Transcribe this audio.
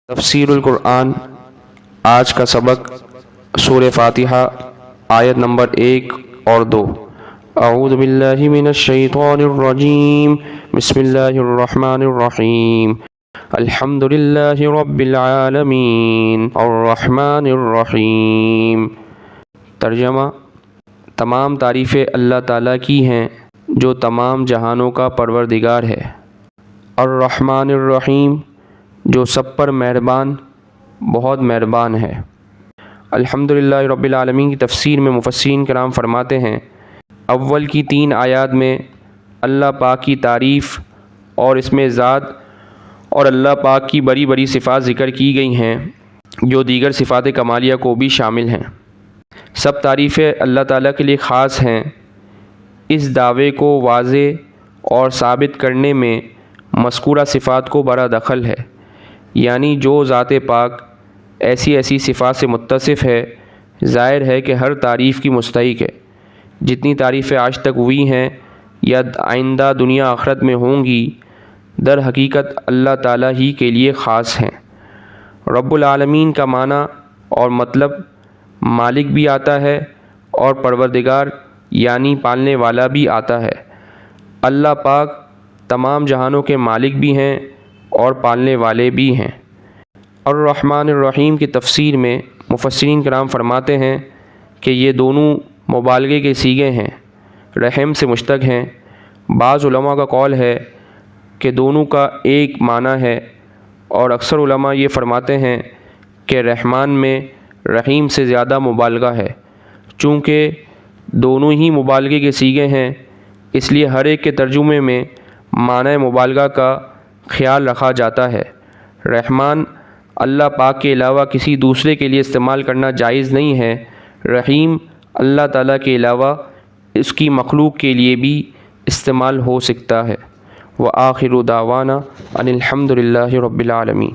تفسیر القرآن آج کا سبق سورہ فاتحہ آیت نمبر 1 اور 2۔ اعوذ باللہ من الشیطان الرجیم، بسم اللہ الرحمن الرحیم، الحمد للہ رب العالمین الرحمن الرحیم۔ ترجمہ: تمام تعریفیں اللہ تعالیٰ کی ہیں جو تمام جہانوں کا پروردگار ہے، الرحمن الرحیم جو سب پر مہربان بہت مہربان ہے۔ الحمدللہ رب العالمین کی تفسیر میں مفسرین کرام فرماتے ہیں، اول کی 3 آیات میں اللہ پاک کی تعریف اور اس میں ذات اور اللہ پاک کی بڑی بڑی صفات ذکر کی گئی ہیں جو دیگر صفات کمالیہ کو بھی شامل ہیں۔ سب تعریفیں اللہ تعالیٰ کے لیے خاص ہیں۔ اس دعوے کو واضح اور ثابت کرنے میں مذکورہ صفات کو بڑا دخل ہے، یعنی جو ذات پاک ایسی صفات سے متصف ہے، ظاہر ہے کہ ہر تعریف کی مستحق ہے۔ جتنی تعریفیں آج تک ہوئی ہیں یا آئندہ دنیا آخرت میں ہوں گی، در حقیقت اللہ تعالیٰ ہی کے لیے خاص ہیں۔ رب العالمین کا معنی اور مطلب مالک بھی آتا ہے اور پروردگار یعنی پالنے والا بھی آتا ہے۔ اللہ پاک تمام جہانوں کے مالک بھی ہیں اور پالنے والے بھی ہیں۔ الرحمن الرحیم کی تفسیر میں مفسرین کرام فرماتے ہیں کہ یہ دونوں مبالغے کے صیغے ہیں، رحم سے مشتق ہیں۔ بعض علماء کا قول ہے کہ دونوں کا ایک معنی ہے، اور اکثر علماء یہ فرماتے ہیں کہ رحمان میں رحیم سے زیادہ مبالغہ ہے۔ چونکہ دونوں ہی مبالغے کے صیغے ہیں، اس لیے ہر ایک کے ترجمے میں معنی مبالغہ کا خیال رکھا جاتا ہے۔ رحمان اللہ پاک کے علاوہ کسی دوسرے کے لیے استعمال کرنا جائز نہیں ہے۔ رحیم اللہ تعالیٰ کے علاوہ اس کی مخلوق کے لیے بھی استعمال ہو سکتا ہے۔ وآخر دعوانا ان الحمد للہ رب العالمین۔